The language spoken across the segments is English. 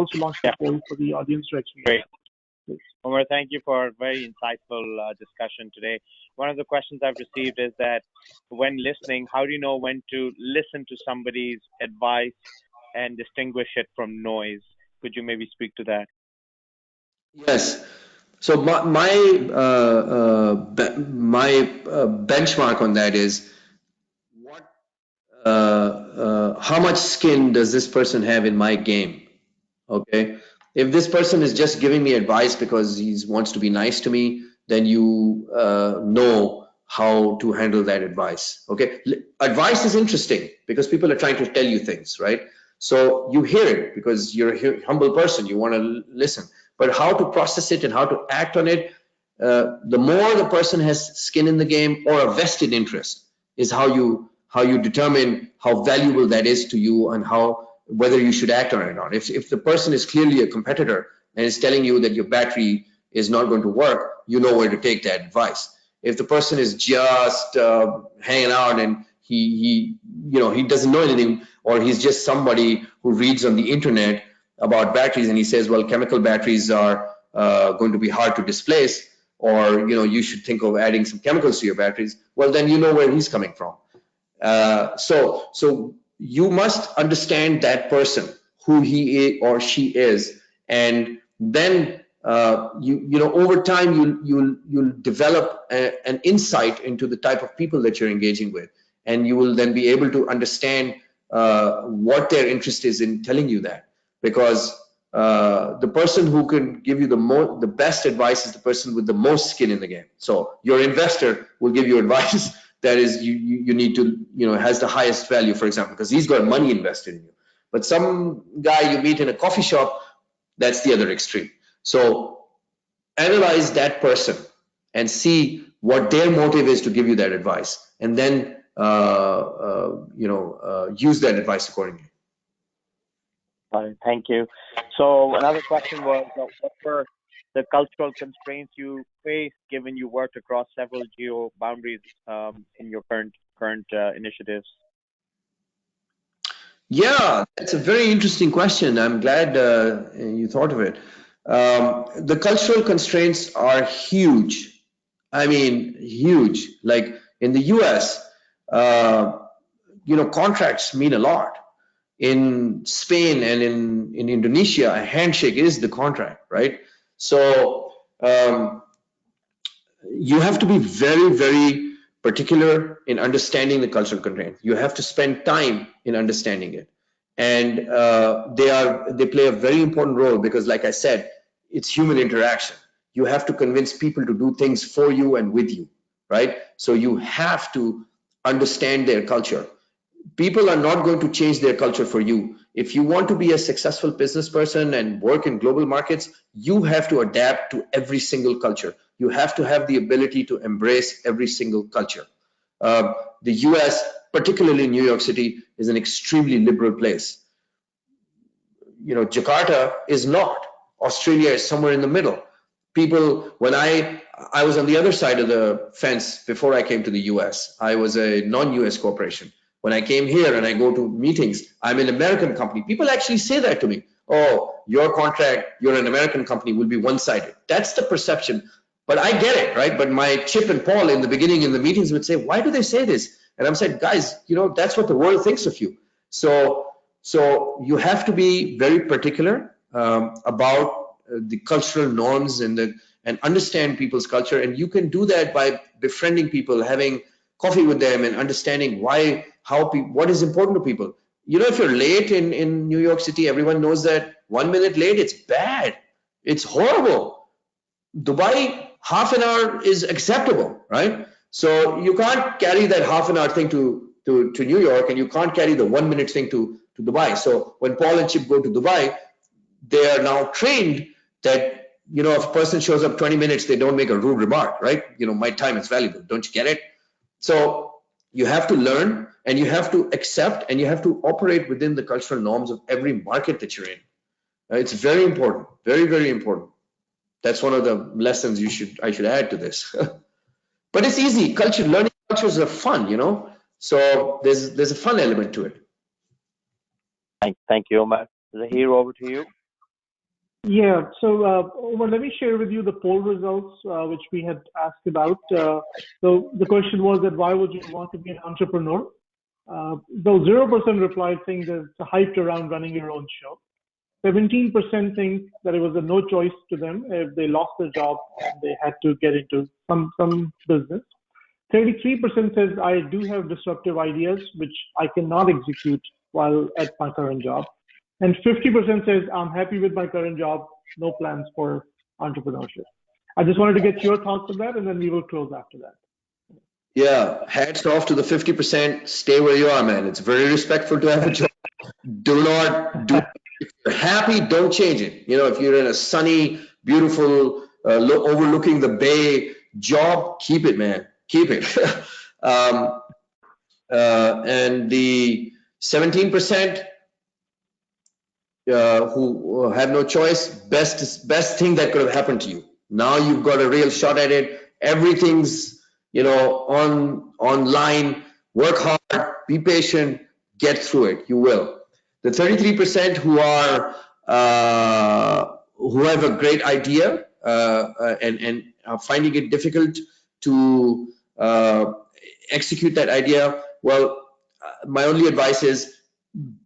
also launch the Yeah, poll for the audience to actually great. please. Omer, thank you for a very insightful discussion today. One of the questions I've received is that when listening, how do you know when to listen to somebody's advice and distinguish it from noise? Could you maybe speak to that? Yes. So my benchmark on that is what how much skin does this person have in my game? Okay. If this person is just giving me advice because he wants to be nice to me, then you know how to handle that advice. Okay. Advice is interesting because people are trying to tell you things, right? So you hear it because you're a humble person. You want to listen. But how to process it and how to act on it, the more the person has skin in the game or a vested interest is how you determine how valuable that is to you and how whether you should act on it or not. If the person is clearly a competitor and is telling you that your battery is not going to work, you know where to take that advice. If the person is just hanging out and he doesn't know anything, or he's just somebody who reads on the internet about batteries and he says, well, chemical batteries are going to be hard to displace, or you should think of adding some chemicals to your batteries, well, then you know where he's coming from. So you must understand that person, who he or she is, and then over time you'll develop an insight into the type of people that you're engaging with, and you will then be able to understand what their interest is in telling you that, because the person who can give you the best advice is the person with the most skin in the game. So your investor will give you advice that is you need to has the highest value, for example, because he's got money invested in you. But some guy you meet in a coffee shop, that's the other extreme. So analyze that person and see what their motive is to give you that advice, and then use that advice accordingly. Thank you. So another question was, what were the cultural constraints you faced given you worked across several geo boundaries in your current initiatives? Yeah, that's a very interesting question. I'm glad you thought of it. The cultural constraints are huge. I mean, huge. Like in the US, contracts mean a lot. In Spain and in Indonesia, a handshake is the contract, right? So you have to be very, very particular in understanding the cultural constraint. You have to spend time in understanding it, and they play a very important role because, like I said, it's human interaction. You have to convince people to do things for you and with you, right? So you have to understand their culture. People are not going to change their culture for you. If you want to be a successful business person and work in global markets, you have to adapt to every single culture. You have to have the ability to embrace every single culture. The US, particularly New York City, is an extremely liberal place. Jakarta is not. Australia is somewhere in the middle. People, when I was on the other side of the fence before I came to the US, I was a non-US corporation. When I came here and I go to meetings, I'm an American company. People actually say that to me. Oh, your contract, you're an American company, will be one-sided. That's the perception. But I get it, right? But my Chip and Paul in the beginning in the meetings would say, why do they say this? And I'm saying, guys, that's what the world thinks of you. So you have to be very particular about the cultural norms and understand people's culture. And you can do that by befriending people, having coffee with them, and understanding what is important to people. If you're late in New York City, everyone knows that 1 minute late, it's bad. It's horrible. Dubai, half an hour is acceptable, right? So you can't carry that half an hour thing to New York, and you can't carry the 1 minute thing to Dubai. So when Paul and Chip go to Dubai, they are now trained that, if a person shows up 20 minutes, they don't make a rude remark, right? My time is valuable. Don't you get it? So you have to learn, and you have to accept, and you have to operate within the cultural norms of every market that you're in. It's very important, very, very important. That's one of the lessons I should add to this. But it's easy. Learning cultures are fun, So there's a fun element to it. Thank you, Omar. Zahir, over to you. Yeah, so Omar, let me share with you the poll results which we had asked about. So the question was that why would you want to be an entrepreneur? Though 0% replied saying that it's hyped around running your own show. 17% think that it was a no choice to them if they lost their job and they had to get into some business. 33% says I do have disruptive ideas which I cannot execute while at my current job. And 50% says I'm happy with my current job, no plans for entrepreneurship. I just wanted to get your thoughts on that and then we will close after that. Yeah, hats off to the 50%. Stay where you are, man. It's very respectful to have a job. Do not do. If you're happy, don't change it. You know, if you're in a sunny, beautiful, overlooking the bay job, keep it, man. Keep it. um, and the 17% who have no choice, best thing that could have happened to you. Now you've got a real shot at it. Everything's, you know, online. Work hard, be patient, get through it. You will. The 33% who have a great idea and are finding it difficult to execute that idea. Well, my only advice is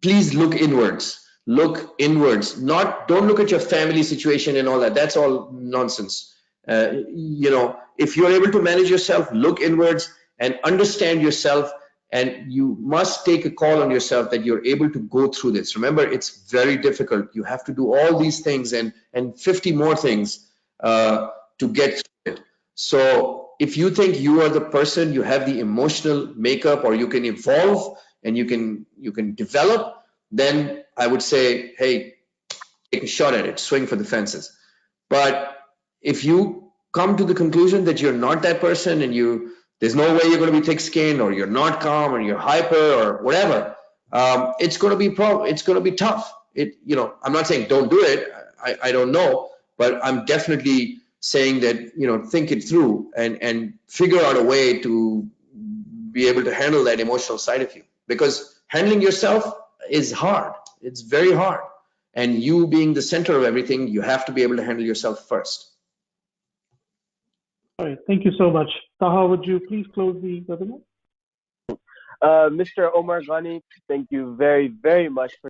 please look inwards. Look inwards. Don't look at your family situation and all that. That's all nonsense. You know, if you're able to manage yourself, look inwards and understand yourself. And you must take a call on yourself that you're able to go through this. Remember, it's very difficult. You have to do all these things and 50 more things to get through it. So if you think you are the person, you have the emotional makeup, or you can evolve and you can develop, then I would say, hey, take a shot at it, swing for the fences. But if you come to the conclusion that you're not that person and there's no way you're going to be thick-skinned, or you're not calm, or you're hyper, or whatever, it's going to be tough. I'm not saying don't do it. I don't know, but I'm definitely saying that, think it through and figure out a way to be able to handle that emotional side of you, because handling yourself is hard. It's very hard. And you being the center of everything, you have to be able to handle yourself first. All right, thank you so much. Taha, would you please close the webinar? Mr. Omer Ghani, thank you very, very much for